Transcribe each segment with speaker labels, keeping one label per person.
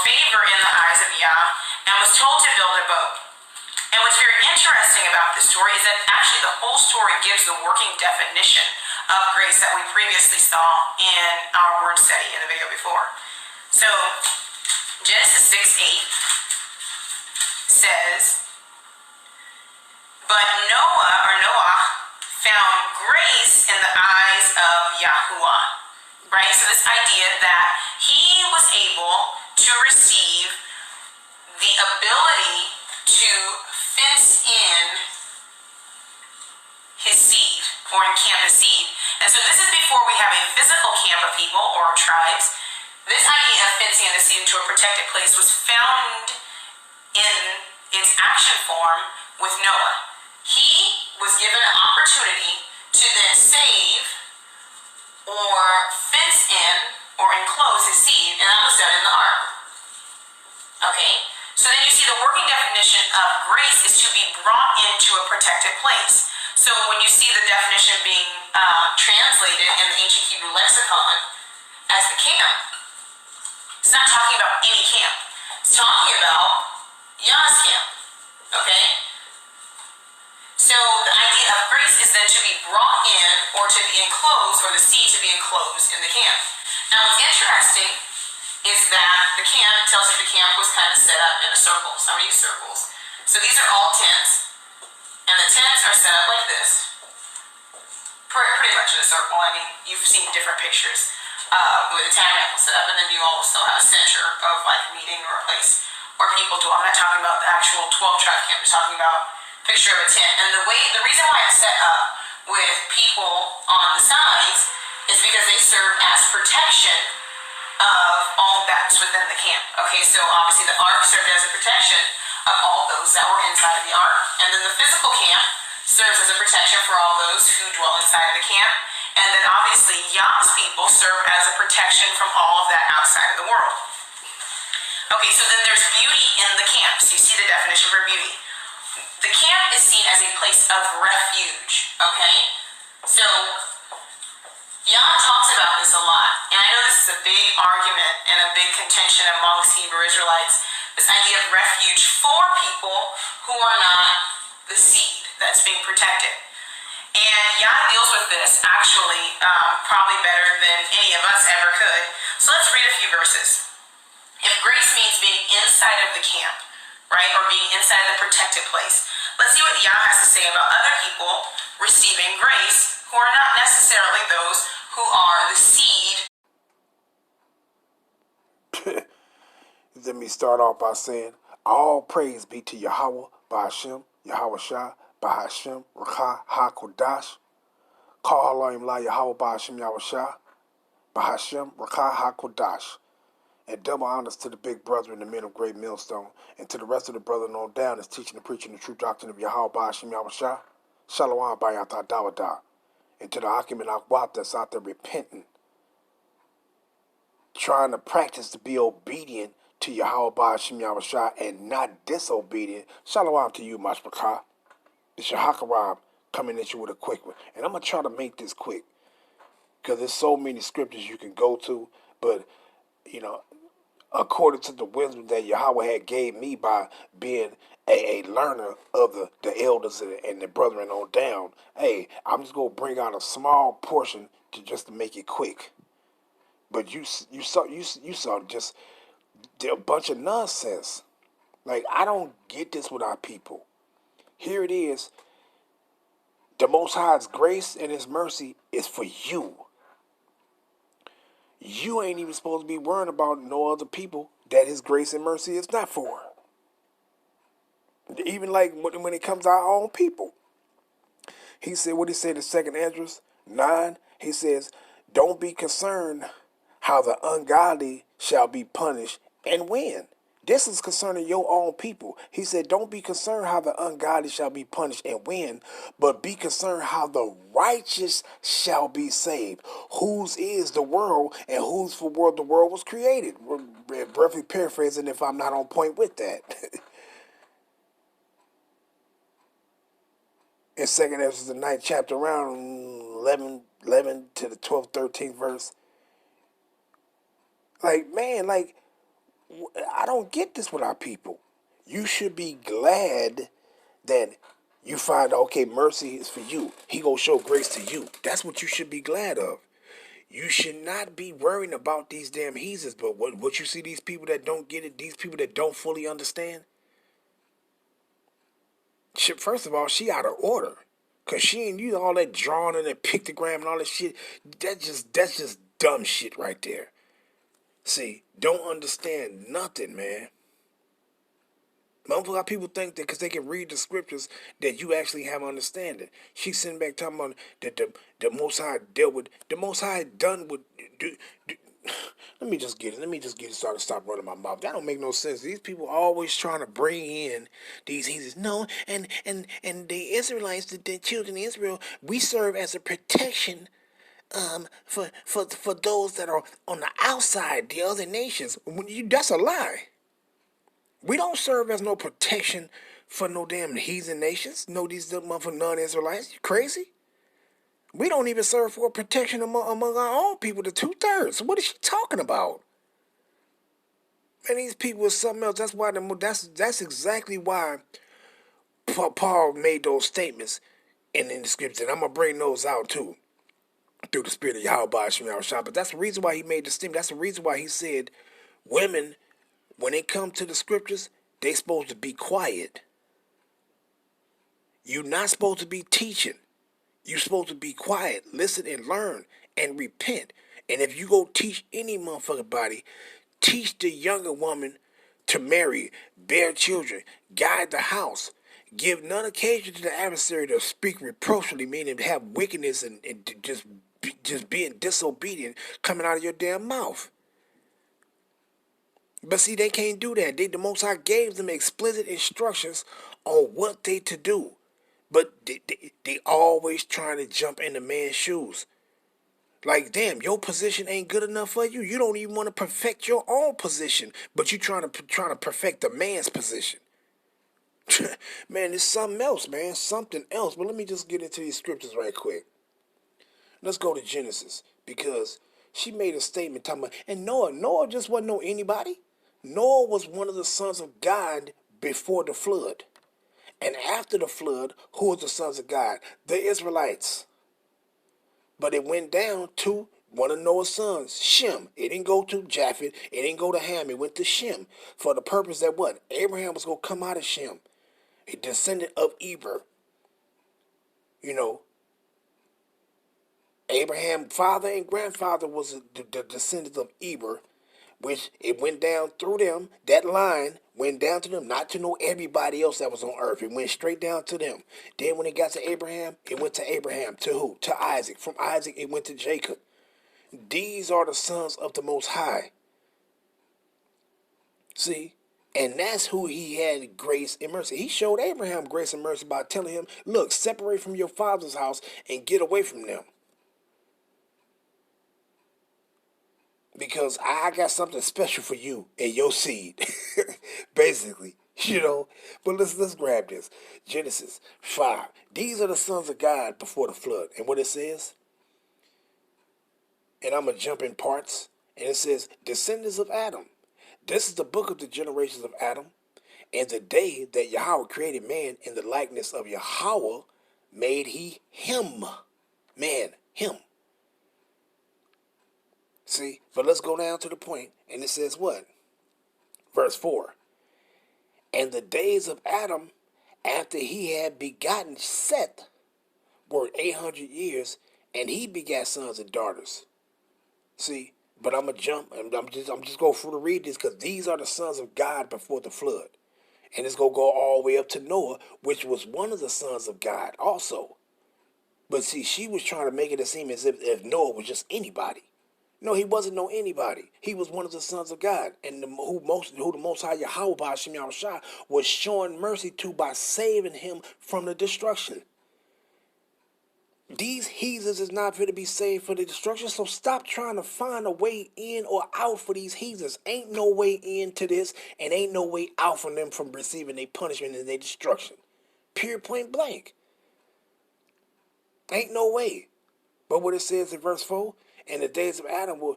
Speaker 1: favor in the eyes of Yah and was told to build a boat. And what's very interesting about this story is that actually the whole story gives the working definition of grace that we previously saw in our word study in the video before. So Genesis 6:8 says, but Noah found grace in the eyes of Yahuwah. Right? So this idea that he was able to receive the ability to fence in his seed, or encamp his seed. And so this is before we have a physical camp of people or tribes. This idea of fencing in the seed into a protected place was found in its action form with Noah. He was given an opportunity to then save or fence in or enclose his seed, and that was done in the ark. Okay? So then you see the working definition of grace is to be brought into a protected place. So when you see the definition being translated in the ancient Hebrew lexicon as the camp, it's not talking about any camp. It's talking about Yah's camp. Okay? So the idea of grace is then to be brought in or to be enclosed, or the seed to be enclosed in the camp. Now what's interesting is that the camp tells you the camp was kind of set up in a circle. Some use circles. So these are all tents, and the tents are set up like this, pretty much in a circle. I mean, you've seen different pictures with the tabernacle set up, and then you also have a center of like a meeting or a place where people dwell. I'm not talking about the actual 12-tribe camp. I'm just talking about a picture of a tent. And the reason why it's set up with people on the sides is because they serve as protection of all that's within the camp. Okay, so obviously the ark served as a protection of all those that were inside of the ark. And then the physical camp serves as a protection for all those who dwell inside of the camp. And then obviously Yah's people serve as a protection from all of that outside of the world. Okay, so then there's beauty in the camp. So you see the definition for beauty. The camp is seen as a place of refuge. Okay, so Yah talks about this a lot, and I know this is a big argument and a big contention amongst Hebrew Israelites, this idea of refuge for people who are not the seed that's being protected. And Yah deals with this actually probably better than any of us ever could. So let's read a few verses. If grace means being inside of the camp, right, or being inside the protected place, let's see what Yah has to say about other people receiving grace who are not necessarily those who are the seed.
Speaker 2: Let me start off by saying, all praise be to Yahweh, Ba'ashem, Yahweh Shah, Ba'ashem, Rakha, HaKodash, Call Elohim La Yahweh, Ba'ashem, Yahweh Shah, Ba'ashem, Rakha, HaKodash. And double honors to the big brother and the men of Great Millstone, and to the rest of the brethren on down that's teaching and preaching the true doctrine of Yahweh, Ba'ashem, Yahweh Shah, Shalom, Bayatah, Dawadah. And to the Hakim and Akwat that's out there repenting, trying to practice to be obedient to Yahweh Ba'ashem Yahweh Shah and not disobedient. Shalom to you, Mashpachah. It's your Hakarab coming at you with a quick one. And I'm going to try to make this quick, because there's so many scriptures you can go to. But, you know, according to the wisdom that Yahweh had gave me by being a learner of the elders and the brethren on down, hey, I'm just going to bring out a small portion just to make it quick. But you saw just a bunch of nonsense. Like, I don't get this with our people. Here it is. The Most High's grace and His mercy is for you. You ain't even supposed to be worrying about no other people that His grace and mercy is not for. Even like when it comes to our own people. He said, what he said in 2 Esdras 9, he says, don't be concerned how the ungodly shall be punished and when. This is concerning your own people. He said, don't be concerned how the ungodly shall be punished and when, but be concerned how the righteous shall be saved. Whose is the world and whose for world the world was created. We're briefly paraphrasing if I'm not on point with that. In 2 Esdras, the 9th chapter, around 11 to the 12th, 13th verse. Like, man, like, I don't get this with our people. You should be glad that you find, okay, mercy is for you. He gonna show grace to you. That's what you should be glad of. You should not be worrying about these damn heathens. But what you see, these people that don't get it, these people that don't fully understand. First of all, she out of order. Cause she ain't use all that drawing and that pictogram and all that shit. That's just dumb shit right there. See, don't understand nothing, man. Motherfucker, people think that because they can read the scriptures that you actually have understanding. She's sitting back talking about that the Most High dealt with, the Most High done with. Do, let me just get it. Let me just get it started. Stop running my mouth. That don't make no sense. These people always trying to bring in these heathens. No, and the Israelites, the children of Israel, we serve as a protection for those that are on the outside, the other nations. That's a lie. We don't serve as no protection for no damn heathen nations. No, these motherfucking non-Israelites. You crazy? We don't even serve for protection among our own people, the 2/3. What is she talking about? Man, these people are something else. That's why that's exactly why Paul made those statements in the scripture. And I'm gonna bring those out too through the spirit of Yahweh Shem Shah. But that's the reason why he made the statement. That's the reason why he said women, when it comes to the scriptures, they supposed to be quiet. You're not supposed to be teaching. You're supposed to be quiet, listen and learn and repent. And if you go teach any motherfucking body, teach the younger woman to marry, bear children, guide the house, give none occasion to the adversary to speak reproachfully, meaning to have wickedness and to just being disobedient coming out of your damn mouth. But see, they can't do that. The Most High gave them explicit instructions on what they to do. But they always trying to jump in the man's shoes. Like, damn, your position ain't good enough for you. You don't even want to perfect your own position, but you trying to perfect the man's position. Man, it's something else, man. Something else. But let me just get into these scriptures right quick. Let's go to Genesis, because she made a statement talking about, and Noah just wasn't no anybody. Noah was one of the sons of God before the flood. And after the flood, who was the sons of God? The Israelites. But it went down to one of Noah's sons, Shem. It didn't go to Japheth. It didn't go to Ham. It went to Shem. For the purpose that what? Abraham was going to come out of Shem. A descendant of Eber. You know, Abraham's father and grandfather was the descendants of Eber, which it went down through them. That line went down to them, not to know everybody else that was on earth. It went straight down to them. Then when it got to Abraham, it went to Abraham. To who? To Isaac. From Isaac, it went to Jacob. These are the sons of the Most High. See? And that's who he had grace and mercy. He showed Abraham grace and mercy by telling him, look, separate from your father's house and get away from them. Because I got something special for you and your seed. Basically, you know. But let's grab this. Genesis 5. These are the sons of God before the flood. And what it says, and I'm going to jump in parts, and it says, descendants of Adam. This is the book of the generations of Adam. And the day that Yahweh created man in the likeness of Yahweh, made he him. Man, him. See, but let's go down to the point, and it says what? Verse 4. And the days of Adam, after he had begotten Seth, were 800 years, and he begat sons and daughters. See, but I'm gonna jump, and I'm just going to read this, because these are the sons of God before the flood. And it's going to go all the way up to Noah, which was one of the sons of God also. But see, she was trying to make it seem as if Noah was just anybody. No, he wasn't no anybody. He was one of the sons of God, and who the Most High Yahweh Shem Shah was showing mercy to by saving him from the destruction. These heathens is not fit to be saved for the destruction, so stop trying to find a way in or out for these heathens. Ain't no way into this, and ain't no way out for them from receiving their punishment and their destruction. Pure point blank. Ain't no way. But what it says in verse 4, and the days of Adam were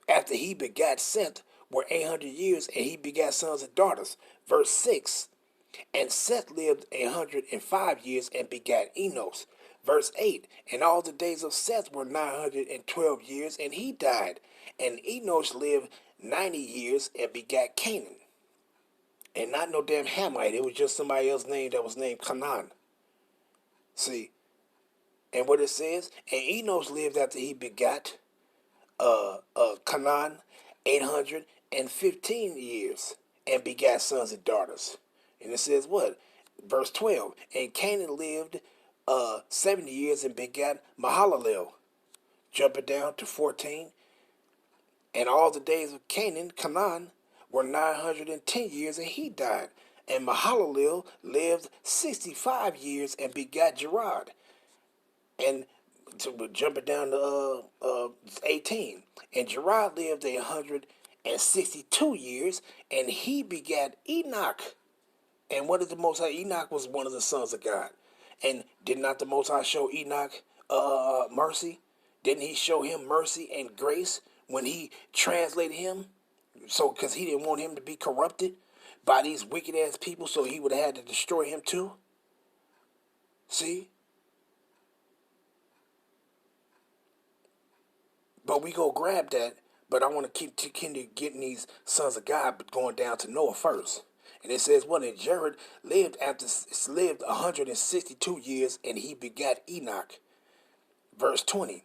Speaker 2: after he begat Seth were 800 years, and he begat sons and daughters. Verse 6. And Seth lived 105 years and begat Enos. Verse 8. And all the days of Seth were 912 years, and he died. And Enos lived 90 years and begat Canaan. And not no damn Hamite. It was just somebody else's name that was named Canaan. See? And what it says, and Enos lived after he begat Canaan 815 years and begat sons and daughters. And it says what? Verse 12. And Canaan lived 70 years and begat Mahalalel. Jumping down to 14. And all the days of Canaan, were 910 years, and he died. And Mahalalel lived 65 years and begat Gerard. And jumping down to 18. And Gerard lived 162 years, and he begat Enoch. And what is the Most High? Enoch was one of the sons of God. And did not the Most High show Enoch mercy? Didn't he show him mercy and grace when he translated him? So, because he didn't want him to be corrupted by these wicked ass people, so he would have had to destroy him too. See? But we go grab that. But I want to keep getting these sons of God, but going down to Noah first. And it says, well, and Jared lived 162 years, and he begat Enoch. Verse 20.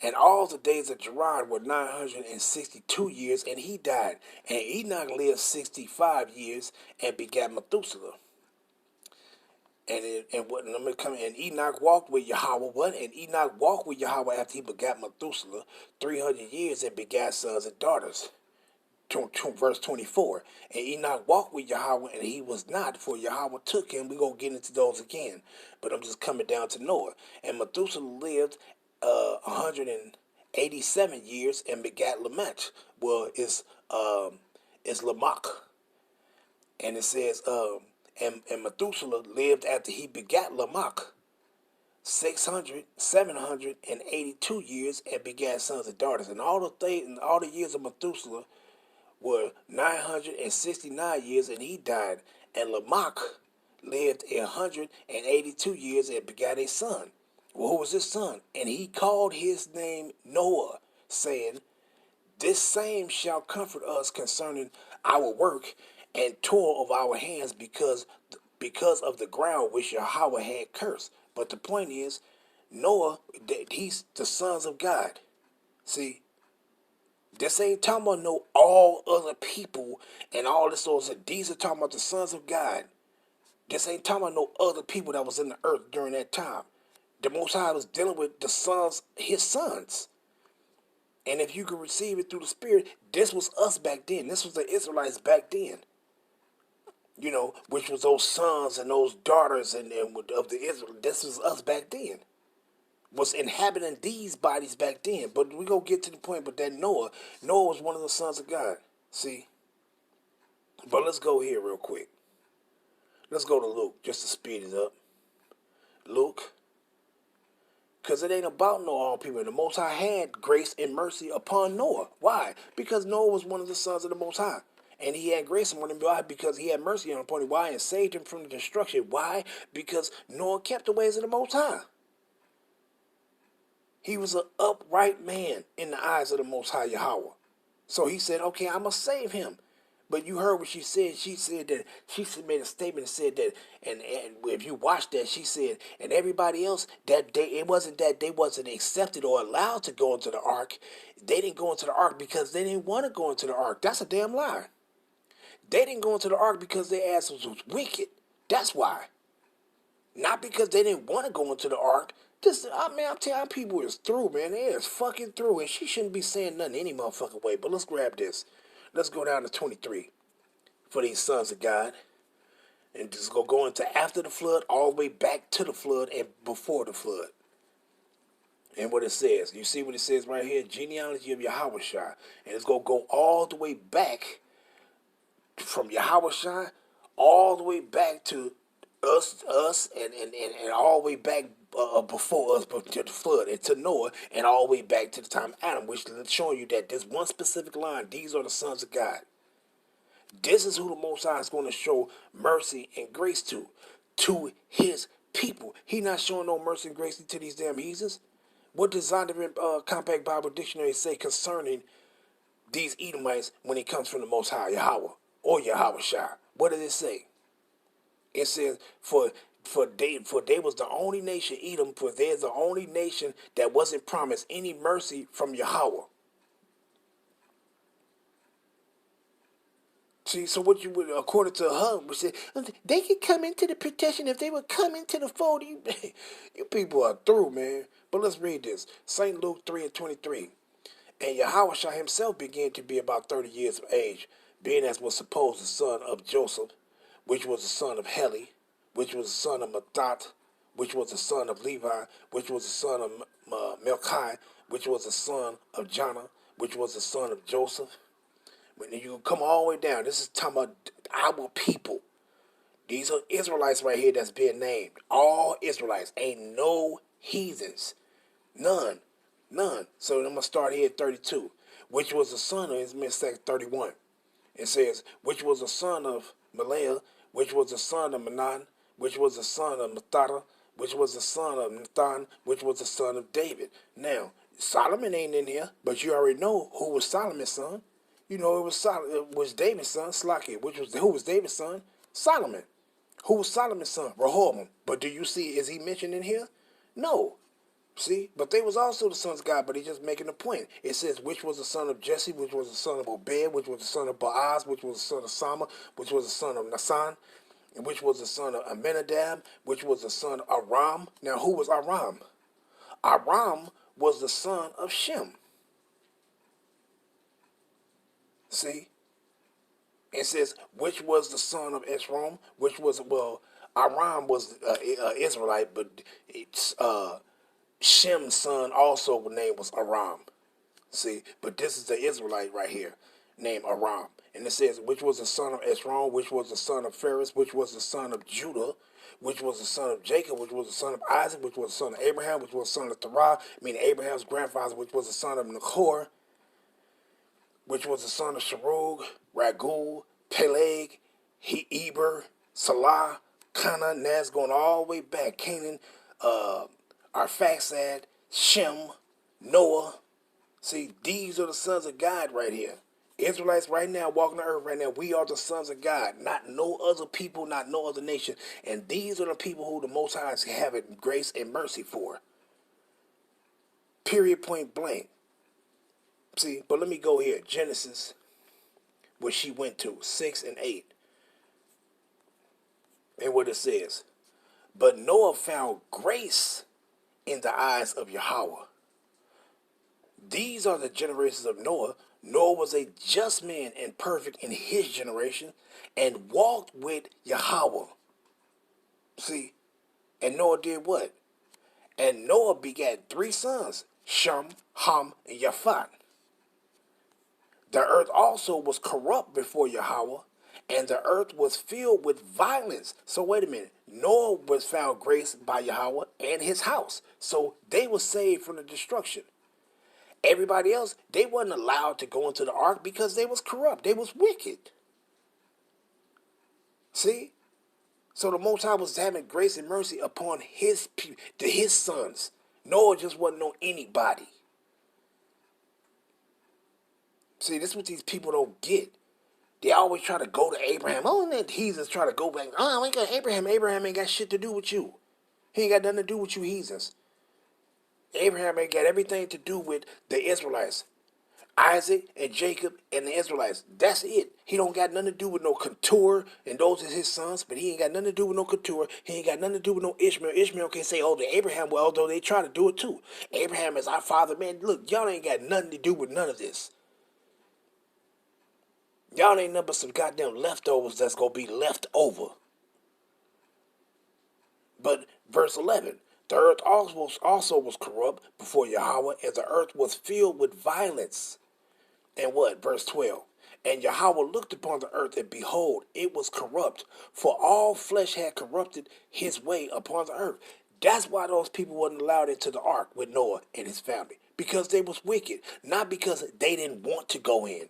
Speaker 2: And all the days of Jared were 962 years, and he died. And Enoch lived 65 years and begat Methuselah. And Enoch walked with Yahweh. What? And Enoch walked with Yahweh after he begat Methuselah 300 years and begat sons and daughters. Verse 24. And Enoch walked with Yahweh, and he was not, for Yahweh took him. We're going to get into those again. But I'm just coming down to Noah. And Methuselah lived 187 years and begat Lamech. Well, it's Lamech. And it says, and Methuselah lived after he begat Lamech 782 years and begat sons and daughters. And all the years of Methuselah were 969 years, and he died. And Lamech lived 182 years and begat a son. Well, who was his son? And he called his name Noah, saying, this same shall comfort us concerning our work and toil of our hands, because of the ground which Yahweh had cursed. But the point is, Noah, he's the sons of God. See, this ain't talking about no all other people and all this sort of. These are talking about the sons of God. This ain't talking about no other people that was in the earth during that time. The Most High was dealing with the sons, his sons. And if you could receive it through the Spirit, this was us back then. This was the Israelites back then. You know, which was those sons and those daughters and of the Israel. This was us back then. Was inhabiting these bodies back then. But we gonna get to the point. But that Noah was one of the sons of God. See. But let's go here real quick. Let's go to Luke just to speed it up. Luke. Because it ain't about no all people. The Most High had grace and mercy upon Noah. Why? Because Noah was one of the sons of the Most High. And he had grace upon him. Why? Because he had mercy upon him. Why? And saved him from the destruction. Why? Because Noah kept the ways of the Most High. He was an upright man in the eyes of the Most High Yahweh. So he said, okay, I'm going to save him. But you heard what she said. She said that, she made a statement and said that, and if you watch that, she said, and everybody else, it wasn't that they wasn't accepted or allowed to go into the ark. They didn't go into the ark because they didn't want to go into the ark. That's a damn lie. They didn't go into the ark because their ass was wicked. That's why. Not because they didn't want to go into the ark. I'm telling you, people is through, man. They is fucking through. And she shouldn't be saying nothing any motherfucking way. But let's grab this. Let's go down to 23 for these sons of God. And just go into after the flood, all the way back to the flood and before the flood. And what it says. You see what it says right here? Genealogy of Yahushua. And it's going to go all the way back from Yahushua all the way back to us and all the way back before us, but to the flood, and to Noah, and all the way back to the time of Adam, which is showing you that there's one specific line. These are the sons of God. This is who the Most High is going to show mercy and grace to his people. He not showing no mercy and grace to these damn heathens. What does Zondervan Compact Bible Dictionary say concerning these Edomites when it comes from the Most High, Yahweh, or Yahweh Shai? What does it say? It says, for they was the only nation, Edom, for they're the only nation that wasn't promised any mercy from Yahweh. See, so what you would, according to her, would say, they could come into the protection if they would come into the fold. You people are through, man. But let's read this. St. Luke 3:23. And Yahushua himself began to be about 30 years of age, being as was supposed the son of Joseph, which was the son of Heli, which was the son of Mathat, which was the son of Levi, which was the son of Melchi, which was the son of Jonah, which was the son of Joseph. When you come all the way down, this is talking about our people. These are Israelites right here that's being named. All Israelites. Ain't no heathens. None. So I'm going to start here at 32. Which was the son of, it's mistake 31. It says, which was the son of Malaiah, which was the son of Manan, which was the son of Mathara, which was the son of Nathan, which was the son of David. Now, Solomon ain't in here, but you already know who was Solomon's son. You know it was David's son, Slakia, who was David's son? Solomon. Who was Solomon's son? Rehoboam. But do you see, is he mentioned in here? No. See, but they was also the sons of God, but he's just making a point. It says, which was the son of Jesse, which was the son of Obed, which was the son of Boaz, which was the son of Sama, which was the son of Nasan, and which was the son of Amminadab, which was the son of Aram. Now, who was Aram? Aram was the son of Shem. See? It says, which was the son of Esrom, which was, Aram was Israelite, but it's, Shem's son also name was Aram. See, but this is the Israelite right here, named Aram. And it says, which was the son of Esrom, which was the son of Phares, which was the son of Judah, which was the son of Jacob, which was the son of Isaac, which was the son of Abraham, which was the son of Terah, meaning Abraham's grandfather, which was the son of Nahor, which was the son of Sharug, Ragul, Peleg, Eber, Salah, Cana, Naz, going all the way back, Canaan, Arphaxad, Shem, Noah. See, these are the sons of God right here. Israelites right now walking the earth right now, we are the sons of God, not no other people, not no other nation. And these are the people who the Most High is having grace and mercy for. Period, point blank. See, but let me go here. Genesis, where she went to, 6 and 8. And what it says. But Noah found grace in the eyes of Yahweh. These are the generations of Noah. Noah was a just man and perfect in his generation and walked with Yahweh. See, and Noah did what? And Noah begat 3 sons, Shem, Ham, and Japhet. The earth also was corrupt before Yahweh, and the earth was filled with violence. So wait a minute. Noah was found grace by Yahweh and his house. So they were saved from the destruction. Everybody else, they wasn't allowed to go into the ark because they was corrupt. They was wicked. See? So the Most High was having grace and mercy upon his sons. Noah just wasn't no anybody. See, this is what these people don't get. They always try to go to Abraham. Oh, and then heathens try to go back. Oh, ain't got Abraham. Abraham ain't got shit to do with you. He ain't got nothing to do with you heathens. Abraham ain't got everything to do with the Israelites. Isaac and Jacob and the Israelites. That's it. He don't got nothing to do with no Keturah, and those are his sons, but he ain't got nothing to do with no Keturah. He ain't got nothing to do with no Ishmael. Ishmael can say, oh, to Abraham, well, although they try to do it too. Abraham is our father. Man, look, y'all ain't got nothing to do with none of this. Y'all ain't nothing but some goddamn leftovers that's going to be left over. But verse 11, the earth also was corrupt before Yahweh, and the earth was filled with violence. And what? Verse 12. And Yahweh looked upon the earth, and behold, it was corrupt, for all flesh had corrupted his way upon the earth. That's why those people wasn't allowed into the ark with Noah and his family. Because they was wicked, not because they didn't want to go in.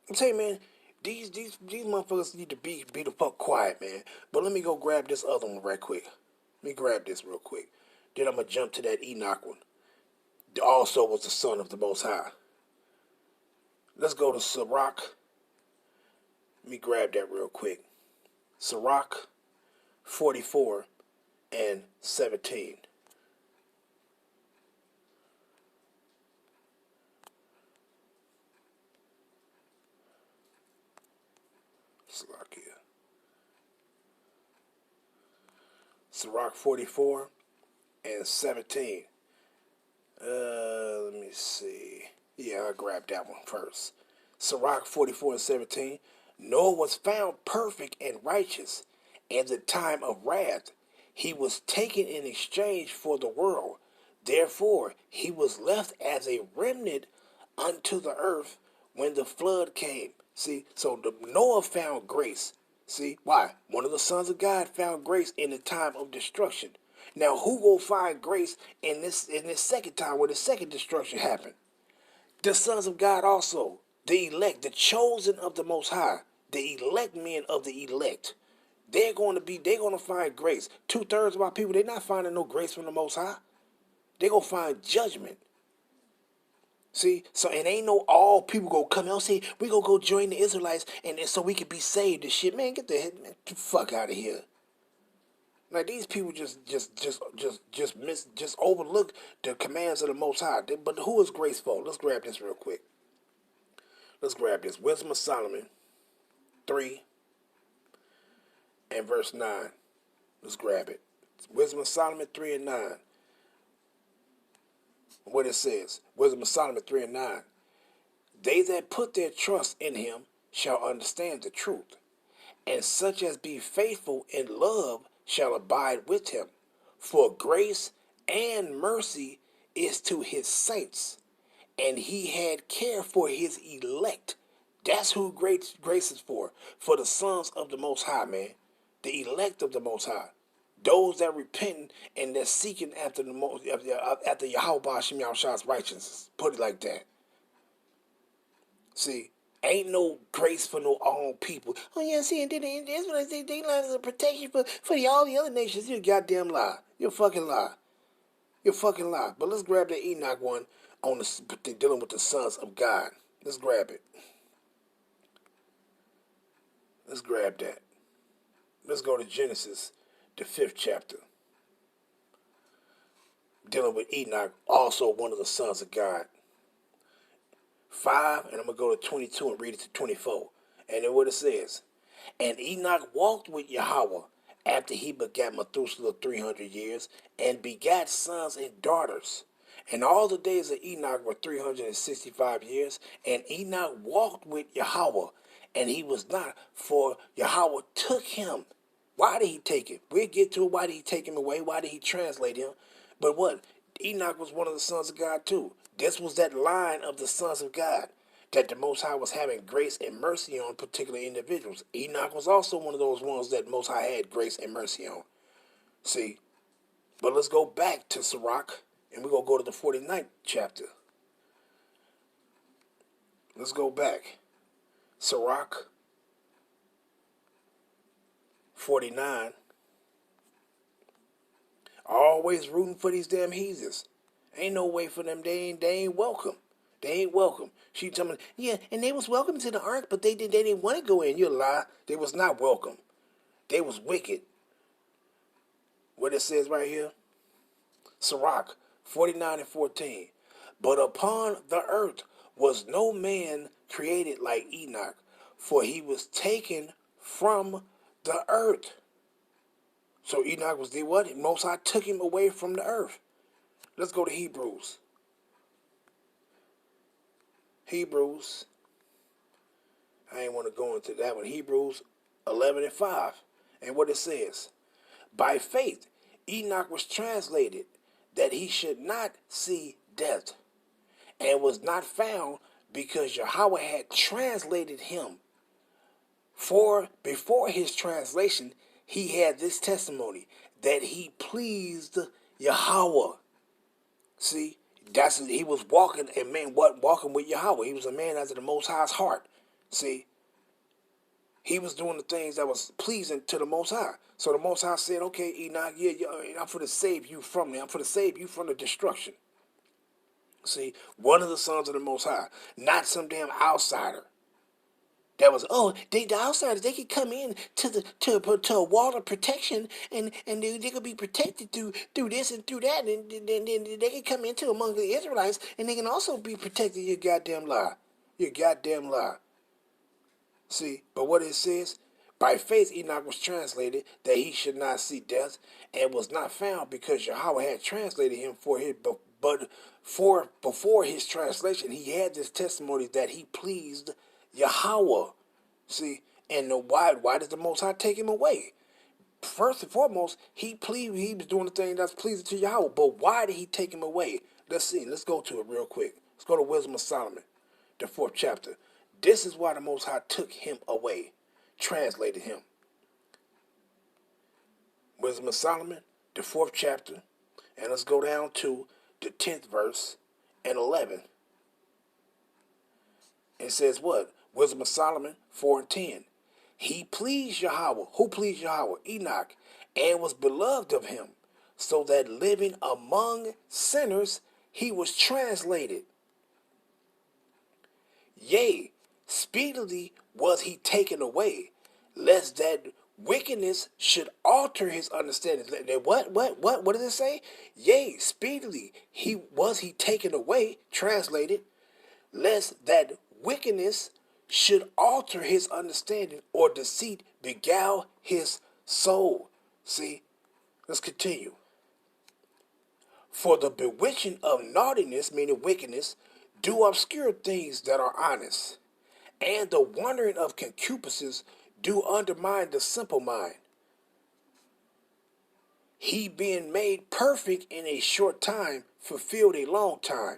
Speaker 2: I'm saying, man, these motherfuckers need to be the fuck quiet, man. But let me go grab this other one right quick. Let me grab this real quick. Then I'm gonna jump to that Enoch one. Also was the son of the Most High. Let's go to Sirach. Let me grab that real quick. Sirach 44 and 17. Sirach here. Sirach 44 and 17. Let me see. Yeah, I'll grab that one first. Sirach 44 and 17. Noah was found perfect and righteous in the time of wrath. He was taken in exchange for the world. Therefore, he was left as a remnant unto the earth when the flood came. See, so Noah found grace. See, why? One of the sons of God found grace in the time of destruction. Now, who will find grace in this second time where the second destruction happened? The sons of God also, the elect, the chosen of the Most High, the elect men of the elect. They're going to find grace. 2/3 of our people, they're not finding no grace from the Most High. They're going to find judgment. See, so it ain't no all people go come out and say, we gonna go join the Israelites and so we can be saved and shit. Man, get the fuck out of here. Like these people just overlook the commands of the Most High. But who is grace for? Let's grab this real quick. Let's grab this. Wisdom of Solomon 3 and verse 9. Let's grab it. Wisdom of Solomon 3 and 9. What it says. Wisdom of Solomon 3 and 9. They that put their trust in him shall understand the truth, and such as be faithful in love shall abide with him. For grace and mercy is to his saints, and he had care for his elect. That's who grace is for the sons of the Most High, man. The elect of the Most High. Those that repent and that seeking after after Yahweh Shem Yahshua's righteousness. Put it like that. See, ain't no grace for no own people. Oh yeah, see, and then the Israelites they line as a protection for all the other nations. You goddamn lie. You're fucking lie. You're fucking lie. But let's grab the Enoch one on the dealing with the sons of God. Let's grab it. Let's grab that. Let's go to Genesis, the 5th chapter. Dealing with Enoch, also one of the sons of God. 5, and I'm going to go to 22 and read it to 24. And then what it says. And Enoch walked with Yahweh after he begat Methuselah 300 years, and begat sons and daughters. And all the days of Enoch were 365 years, and Enoch walked with Yahweh, and he was not, for Yahweh took him. Why did he take him? We'll get to it. Why did he take him away? Why did he translate him? But what? Enoch was one of the sons of God too. This was that line of the sons of God that the Most High was having grace and mercy on particular individuals. Enoch was also one of those ones that Most High had grace and mercy on. See? But let's go back to Sirach, and we're going to go to the 49th chapter. Let's go back. Sirach 49. Always rooting for these damn heathens. Ain't no way for them. They ain't welcome. They ain't welcome. She told me, yeah, and they was welcome to the ark, but they didn't want to go in. You lie. They was not welcome. They was wicked. What it says right here? Sirach 49 and 14. But upon the earth was no man created like Enoch, for he was taken from the earth. So Enoch was the what? Most High took him away from the earth. Let's go to Hebrews. Hebrews. I ain't want to go into that one. Hebrews 11 and 5. And what it says. By faith, Enoch was translated that he should not see death, and was not found because Yahweh had translated him. For before his translation, he had this testimony that he pleased Yahweh. See, he was walking with Yahweh. He was a man after the Most High's heart. See, he was doing the things that was pleasing to the Most High. So the Most High said, okay, Enoch, I'm for to save you from me. I'm for to save you from the destruction. See, one of the sons of the Most High, not some damn outsider. That was the outsiders, they could come in to a wall of protection and they could be protected through this and through that and then they can come into among the Israelites and they can also be protected. Your goddamn lie, your goddamn lie. See, but what it says, by faith Enoch was translated that he should not see death, and was not found because Yahweh had translated him for his. But for before his translation, he had this testimony that he pleased Yahweh. See, and why does the Most High take him away? First and foremost, he was doing the thing that's pleasing to Yahweh. But why did he take him away? Let's see. Let's go to it real quick. Let's go to Wisdom of Solomon, the 4th chapter. This is why the Most High took him away, translated him. Wisdom of Solomon, the 4th chapter, and let's go down to the 10th verse and 11. It says what? Wisdom of Solomon 4 and 10. He pleased Yahweh. Who pleased Yahweh? Enoch, and was beloved of him, so that living among sinners he was translated. Yea, speedily was he taken away, lest that wickedness should alter his understanding. What does it say? Yea, speedily was he taken away, translated, lest that wickedness should alter his understanding, or deceit beguile his soul. See, let's continue. For the bewitching of naughtiness, meaning wickedness, do obscure things that are honest, and the wandering of concupiscences do undermine the simple mind. He being made perfect in a short time fulfilled a long time.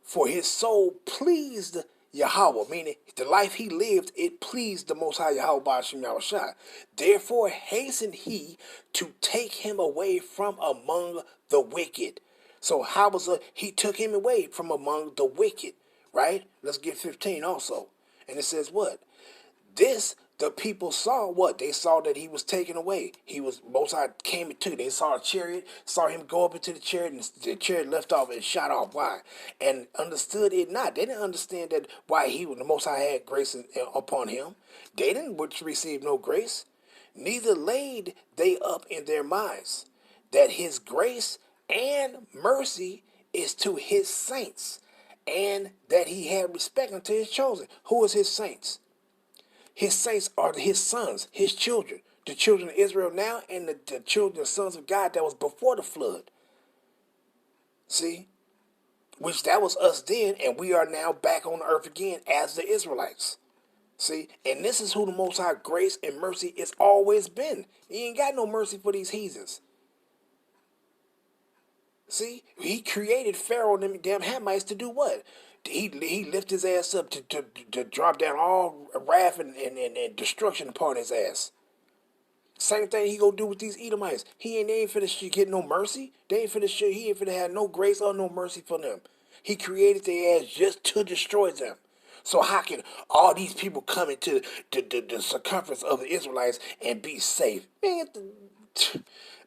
Speaker 2: For his soul pleased Yahweh, meaning the life he lived, it pleased the Most High Yahweh Ba'ashim Yahushua. Therefore hastened he to take him away from among the wicked. So how was he took him away from among the wicked, right? Let's get 15 also. And it says what? This the people saw what? They saw that he was taken away. He was, Most High came into. They saw a chariot, saw him go up into the chariot, and the chariot left off and shot off. Why? And understood it not. They didn't understand that why the Most High had grace upon him. They didn't receive no grace. Neither laid they up in their minds that his grace and mercy is to his saints, and that he had respect unto his chosen. Who is his saints? His saints are his sons, his children, the children of Israel now, and the children, the sons of God that was before the flood. See? Which that was us then, and we are now back on the earth again as the Israelites. See? And this is who the Most High grace and mercy has always been. He ain't got no mercy for these heathens. See? He created Pharaoh and them damn Hamites to do what? He lift his ass up to drop down all wrath and destruction upon his ass. Same thing he gonna do with these Edomites. They ain't finna get no mercy. He ain't finna have no grace or no mercy for them. He created their ass just to destroy them. So how can all these people come into the circumference of the Israelites and be safe?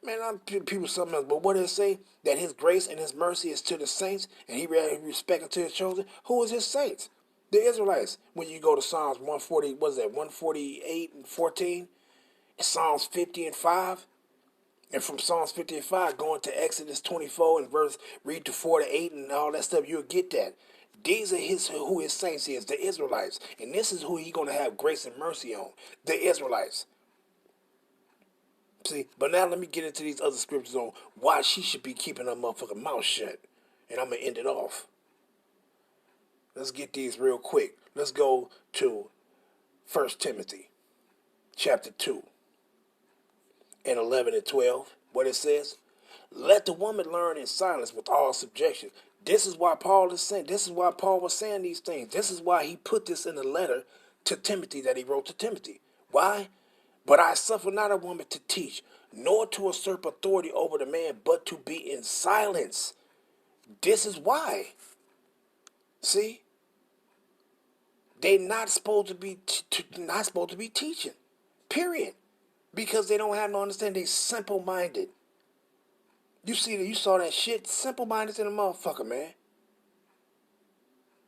Speaker 2: Man, people something else. But what does it say? That his grace and his mercy is to the saints, and he respect unto his children. Who is his saints? The Israelites. When you go to Psalms 140, what is that? 148 and 14, and Psalms 50 and 5, and from Psalms 50 and 5 going to Exodus 24 and read to 4 to 8 and all that stuff, you'll get that. These are who his saints is, the Israelites, and this is who he's gonna have grace and mercy on, the Israelites. See, but now let me get into these other scriptures on why she should be keeping her motherfucking mouth shut. And I'm going to end it off. Let's get these real quick. Let's go to 1 Timothy chapter 2 and 11 and 12. What it says, let the woman learn in silence with all subjection. This is why Paul is saying, this is why Paul was saying these things. This is why he put this in the letter to Timothy that he wrote to Timothy. Why? But I suffer not a woman to teach, nor to usurp authority over the man, but to be in silence. This is why. See? They're not supposed to be not supposed to be teaching. Period. Because they don't have no understanding. They simple minded. You saw that shit. Simple minded in a motherfucker, man.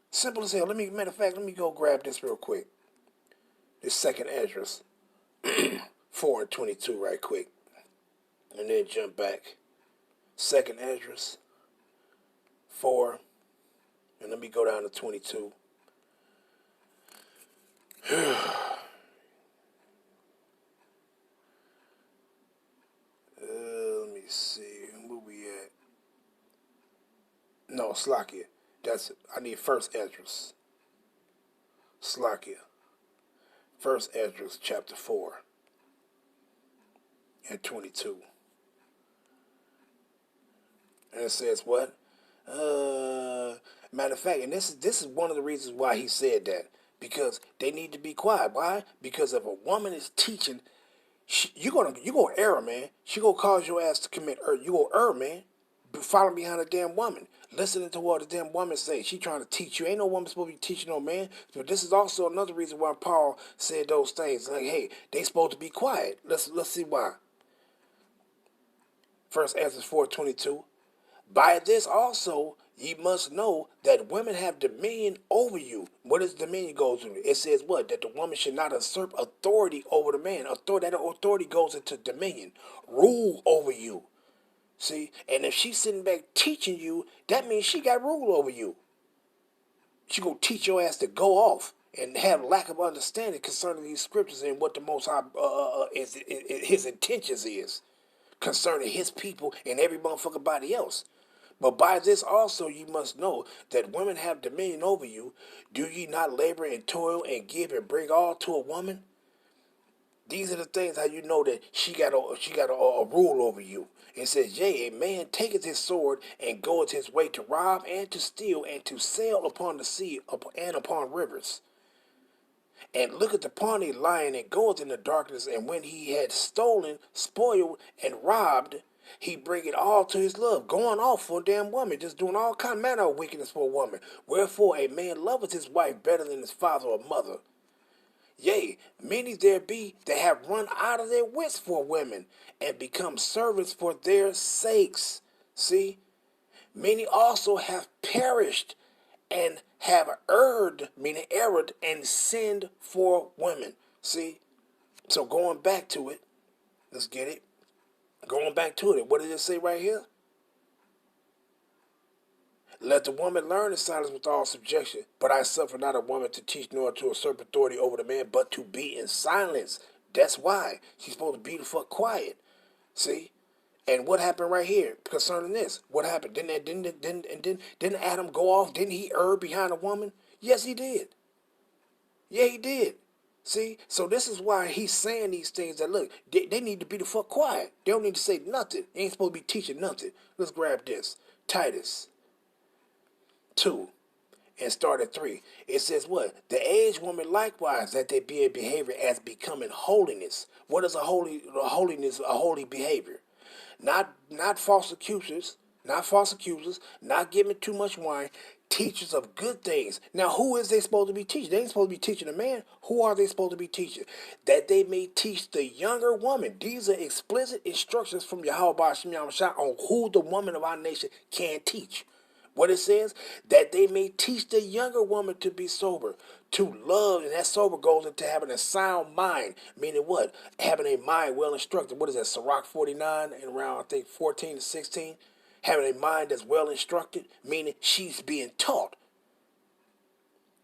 Speaker 2: Simple as hell. Matter of fact, let me go grab this real quick. This second address. 4 and 22 right quick. And then jump back. Second address. 4. And let me go down to 22. Let me see. Where we at? No, Slakia. I need first address. Slakia. First address, chapter 4 and 22. And it says what? Matter of fact, and this is one of the reasons why he said that. Because they need to be quiet. Why? Because if a woman is teaching, you're gonna err, man. She gonna cause your ass to commit error. You gonna err, man. Following behind a damn woman, listening to what the damn woman say. She trying to teach you. Ain't no woman supposed to be teaching no man. But this is also another reason why Paul said those things. Like, hey, they supposed to be quiet. Let's see why. First answer 4:22. By this also ye must know that women have dominion over you. What does dominion go to? It says what? That the woman should not usurp authority over the man. That authority goes into dominion. Rule over you. See? And if she's sitting back teaching you, that means she got rule over you. She gonna teach your ass to go off and have lack of understanding concerning these scriptures and what the Most High his intentions is concerning his people and every motherfucking body else. But by this also you must know that women have dominion over you. Do ye not labor and toil and give and bring all to a woman? These are the things how you know that she got a rule over you. It says, yea, a man taketh his sword and goeth his way to rob and to steal and to sail upon the sea and upon rivers. And looketh upon a lion and goeth in the darkness, and when he had stolen, spoiled, and robbed, he bring it all to his love, going off for a damn woman, just doing all kind of manner of wickedness for a woman. Wherefore a man loveth his wife better than his father or mother. Yea, many there be that have run out of their wits for women, and become servants for their sakes. See, many also have perished, and have erred, meaning erred, and sinned for women. See, so going back to it, let's get it. Going back to it, what did it say right here? Let the woman learn in silence with all subjection. But I suffer not a woman to teach nor to usurp authority over the man, but to be in silence. That's why she's supposed to be the fuck quiet. See? And what happened right here concerning this? What happened? Didn't Adam go off? Didn't he err behind a woman? Yes, he did. Yeah, he did. See? So this is why he's saying these things that, look, they need to be the fuck quiet. They don't need to say nothing. They ain't supposed to be teaching nothing. Let's grab this. Titus 2 and start at 3. It says what? The aged woman likewise, that they be in behavior as becoming holiness. What is a holy behavior? Not false accusers, not giving too much wine, teachers of good things. Now, who is they supposed to be teaching? They ain't supposed to be teaching a man. Who are they supposed to be teaching? That they may teach the younger woman. These are explicit instructions from Yahweh Shem Yahushua on who the woman of our nation can teach. What it says, that they may teach the younger woman to be sober, to love, and that sober goes into having a sound mind, meaning what? Having a mind well instructed. What is that, Sirach 49 and around, I think, 14 to 16? Having a mind that's well instructed, meaning she's being taught.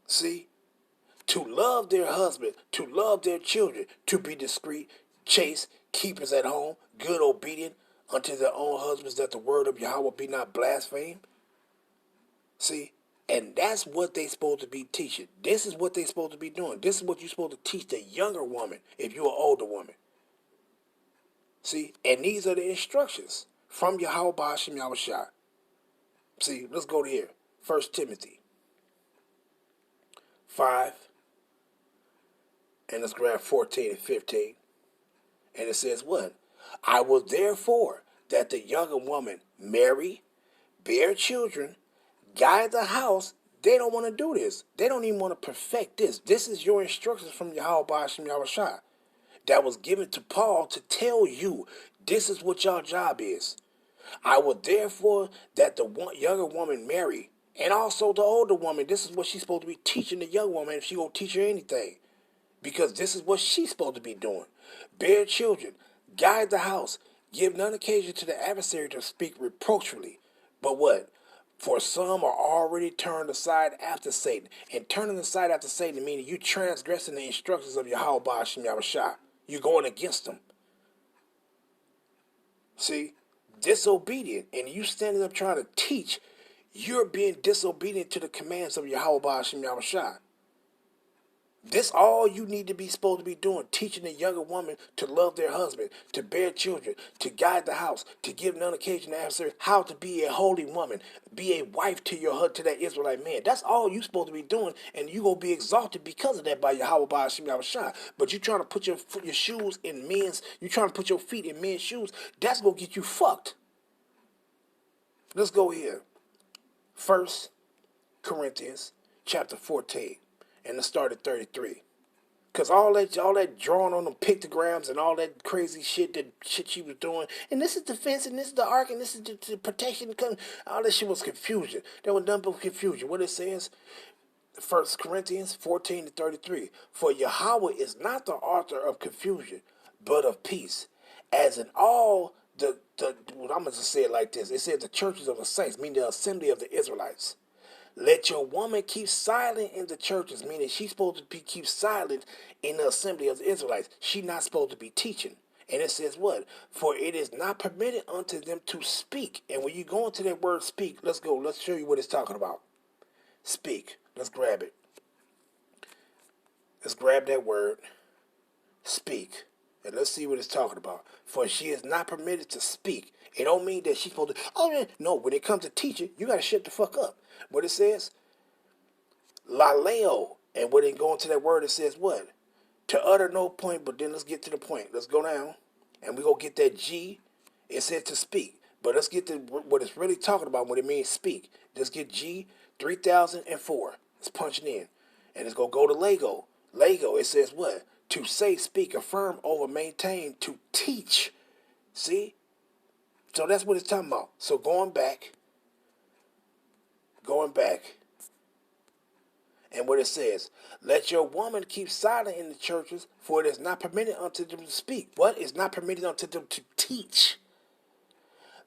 Speaker 2: See? To love their husband, to love their children, to be discreet, chaste, keepers at home, good, obedient unto their own husbands, that the word of Yahweh be not blasphemed. See, and that's what they supposed to be teaching. This is what they supposed to be doing. This is what you're supposed to teach the younger woman if you're an older woman. See, and these are the instructions from Yahweh Hashem Yahushua. See, let's go to here. 1 Timothy 5, and let's grab 14 and 15. And it says what? I will therefore that the younger woman marry, bear children, guide the house, They don't want to do this. They don't even want to perfect this. This is your instructions from Yahweh Ba'ashim Yahushua that was given to Paul to tell you this is what your job is. I will therefore that the younger woman marry, and also the older woman. This is what she's supposed to be teaching the young woman if she gonna teach her anything, because this is what she's supposed to be doing. Bear children, guide the house, give none occasion to the adversary to speak reproachfully. But what? For some are already turned aside after Satan. And turning aside after Satan meaning you transgressing the instructions of Yahweh Ba'ashim Yahushua. You're going against them. See? Disobedient. And you standing up trying to teach, you're being disobedient to the commands of Yahweh Ba'ashim Yahushua. This all you need to be supposed to be doing, teaching a younger woman to love their husband, to bear children, to guide the house, to give none occasion to adversary, how to be a holy woman, be a wife to your husband, to that Israelite man. That's all you supposed to be doing, and you gonna be exalted because of that by Yahweh Ba'ashim Yahushua. But you trying to put your shoes in men's, you trying to put your feet in men's shoes. That's gonna get you fucked. Let's go here. 1 Corinthians chapter 14. And let's start at 33. Because all that drawing on them pictograms and all that crazy shit she was doing. And this is the fence, and this is the ark, and this is the protection. All that shit was confusion. There was nothing but confusion. What it says, 1 Corinthians 14 to 33. For Yahweh is not the author of confusion, but of peace. As in all I'm going to say it like this. It says the churches of the saints, meaning the assembly of the Israelites. Let your woman keep silent in the churches, meaning she's supposed to keep silent in the assembly of the Israelites. She's not supposed to be teaching. And it says what? For it is not permitted unto them to speak. And when you go into that word speak, let's go. Let's show you what it's talking about. Speak. Let's grab it. Let's grab that word. Speak. And let's see what it's talking about. For she is not permitted to speak. It don't mean that she's supposed to, no, when it comes to teaching, you got to shut the fuck up. What it says? Laleo. And when it go into that word, it says what? To utter no point, but then let's get to the point. Let's go down. And we go get that G. It said to speak. But let's get to what it's really talking about when it means speak. Let's get G 3004. It's punching in. And it's going to go to Lego. Lego, it says what? To say, speak, affirm, over, maintain, to teach. See? So that's what it's talking about. So going back, and what it says, let your woman keep silent in the churches, for it is not permitted unto them to speak. What? It's not permitted unto them to teach.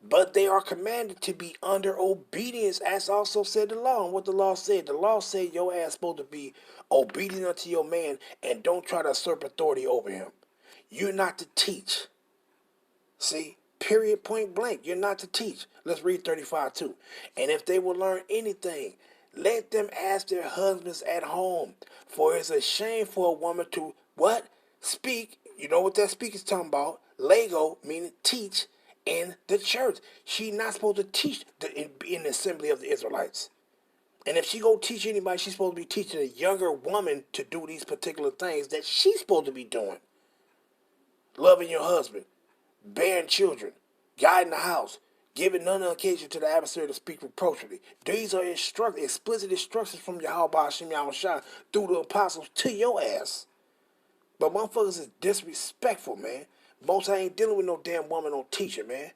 Speaker 2: But they are commanded to be under obedience, as also said the law. And what the law said, your ass supposed to be obedient unto your man, and don't try to usurp authority over him. You're not to teach. See? Period, point blank. You're not to teach. Let's read 35 too. And if they will learn anything, let them ask their husbands at home. For it's a shame for a woman to, what? Speak. You know what that speak is talking about? Lego, meaning teach, in the church. She's not supposed to teach in the assembly of the Israelites. And if she go teach anybody, she's supposed to be teaching a younger woman to do these particular things that she's supposed to be doing. Loving your husband, bearing children, guiding the house, giving none occasion to the adversary to speak reproachfully. These are explicit instructions from Yahweh Ba'ashim Yahushua through the apostles to your ass. But motherfuckers is disrespectful, man. Most I ain't dealing with no damn woman or teacher, man.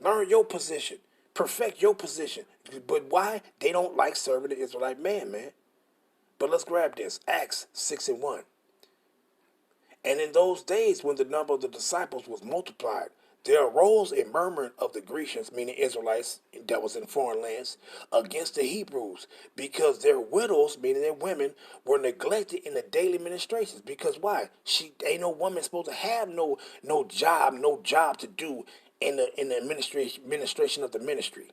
Speaker 2: Learn your position. Perfect your position. But why? They don't like serving the Israelite man. But let's grab this. Acts 6:1. And in those days when the number of the disciples was multiplied, there arose a murmuring of the Grecians, meaning Israelites that was in foreign lands, against the Hebrews, because their widows, meaning their women, were neglected in the daily ministrations. Because why? Ain't no woman supposed to have no job to do in the administration of the ministry.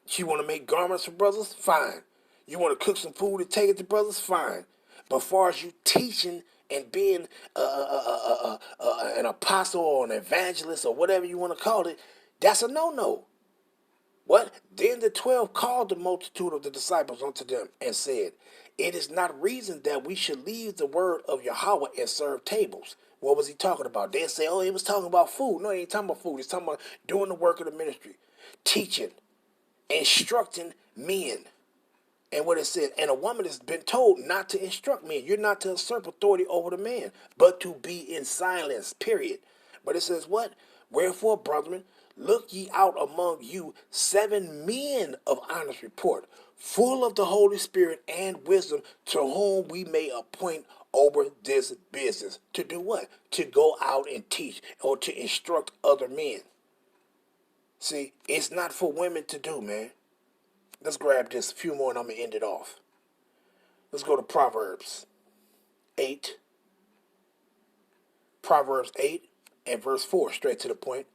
Speaker 2: She want to make garments for brothers? Fine. You want to cook some food and take it to brothers? Fine. But as far as you teaching and being an apostle or an evangelist or whatever you want to call it, that's a no-no. What? Then the 12 called the multitude of the disciples unto them and said, it is not reason that we should leave the word of Yahweh and serve tables. What was he talking about? They'd say, he was talking about food. No, he ain't talking about food. He's talking about doing the work of the ministry, teaching, instructing men. And what it said, and a woman has been told not to instruct men. You're not to usurp authority over the man, but to be in silence, period. But it says what? Wherefore, brethren, look ye out among you 7 men of honest report, full of the Holy Spirit and wisdom, to whom we may appoint over this business. To do what? To go out and teach or to instruct other men. See, it's not for women to do, man. Let's grab this a few more and I'm going to end it off. Let's go to Proverbs 8. Proverbs 8 and verse 4, straight to the point.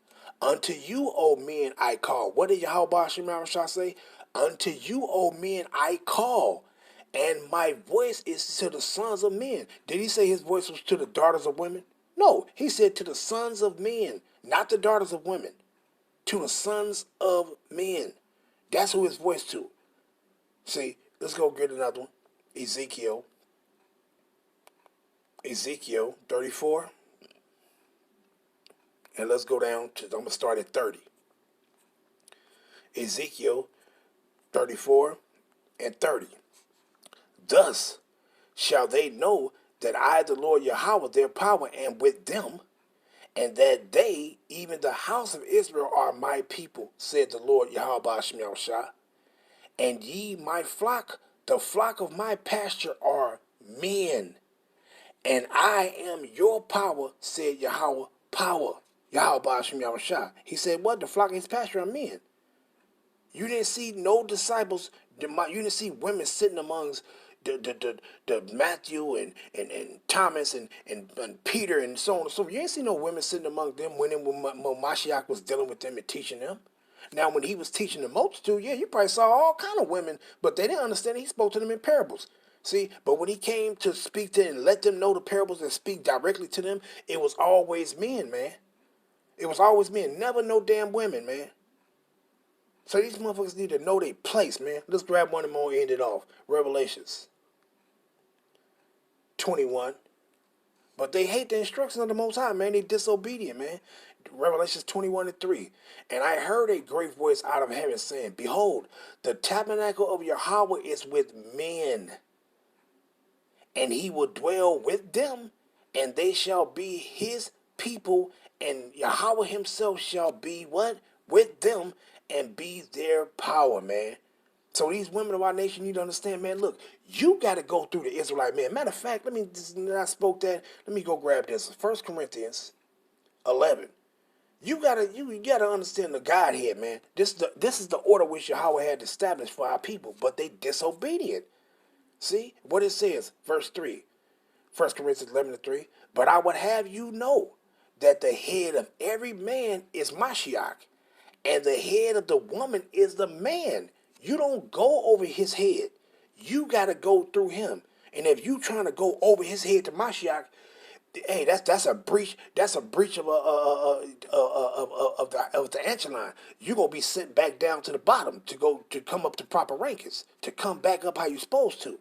Speaker 2: Unto you, O men, I call. What did Yahweh Shah say? Unto you, O men, I call, and my voice is to the sons of men. Did he say his voice was to the daughters of women? No, he said to the sons of men, not the daughters of women. To the sons of men. That's who his voice to. See, let's go get another one. Ezekiel 34. And let's go down to, I'm going to start at 30. Ezekiel 34 and 30. Thus shall they know that I, the Lord Yahweh, their power, am with them, and that they, even the house of Israel, are my people, said the Lord Yahweh Shah. And ye, my flock, the flock of my pasture, are men, and I am your power, said Yahweh, power. Yahweh Shah. He said, what? The flock of his pasture are men. You didn't see no disciples. You didn't see women sitting amongst the Matthew and Thomas and Peter and so on and so forth. You ain't see no women sitting among them when Mashiach was dealing with them and teaching them. Now, when he was teaching the multitude, yeah, you probably saw all kind of women, but they didn't understand. He spoke to them in parables. See, but when he came to speak to and let them know the parables and speak directly to them, it was always men, man. It was always men, never no damn women, man. So these motherfuckers need to know their place, man. Let's grab one more and end it off. Revelations 21. But they hate the instructions of the Most High, man. They disobedient, man. Revelations 21 and 3. And I heard a great voice out of heaven saying, behold, the tabernacle of Yahweh is with men, and he will dwell with them, and they shall be his people, and Yahweh himself shall be what? With them, and be their power, man. So these women of our nation need to understand, man, look, you got to go through the Israelite man. Matter of fact, let me go grab this. 1 Corinthians 11. You gotta understand the Godhead, man. This is the order which Yahweh had established for our people, but they disobedient. See what it says, verse 3. 1 Corinthians 11 and 3. But I would have you know that the head of every man is Mashiach, and the head of the woman is the man. You don't go over his head. You got to go through him. And if you trying to go over his head to Mashiach, hey, that's a breach. That's a breach of the echelon. You gonna be sent back down to the bottom to come up to proper rankings, to come back up how you supposed to.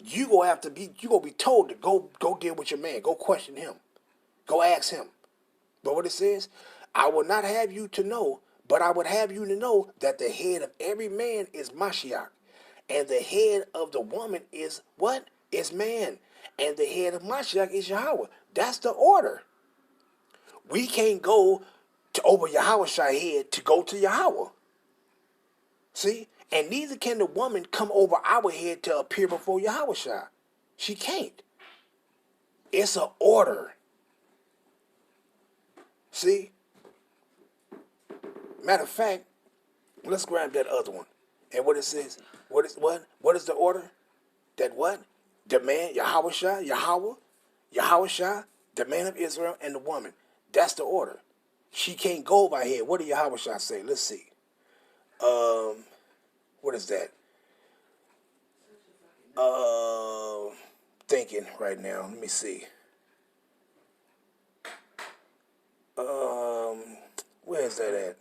Speaker 2: You gonna be told to go deal with your man. Go question him. Go ask him. But what it says, I will not have you to know, but I would have you to know that the head of every man is Mashiach, and the head of the woman is what? Is man. And the head of Mashiach is Yahweh. That's the order. We can't go to over Yahweh's head to go to Yahweh. See? And neither can the woman come over our head to appear before Yahweh. She can't. It's an order. See? Matter of fact, let's grab that other one. And what it says, what is the order? That what? The man, Yahweh, the man of Israel, and the woman. That's the order. She can't go by here. What did Yahweh say? Let's see. What is that? Thinking right now. Let me see. Where is that at?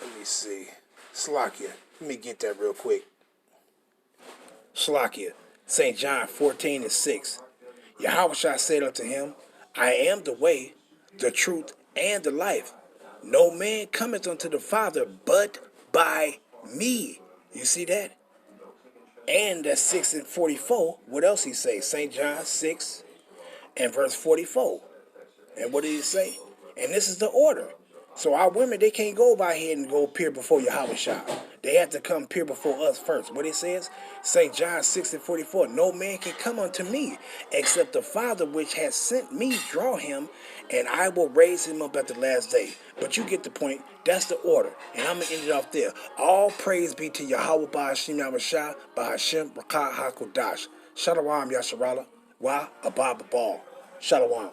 Speaker 2: Let me see. Slakia. Let me get that real quick. Slakia. St. John 14 and 6. Yahweh said unto him, I am the way, the truth, and the life. No man cometh unto the Father but by me. You see that? And that's 6 and 44. What else he say? St. John 6 and verse 44. And what did he say? And this is the order. So our women, they can't go by here and go appear before Yahweh Shah. They have to come appear before us first. What it says? St. John 6 and 44. No man can come unto me except the Father which has sent me draw him, and I will raise him up at the last day. But you get the point. That's the order. And I'm going to end it off there. All praise be to Yahweh Ba'ashim Yahushua Ba'ashim Rakah HaKodash. Shalom Yasharala. Wa Abba Babal. Shalom.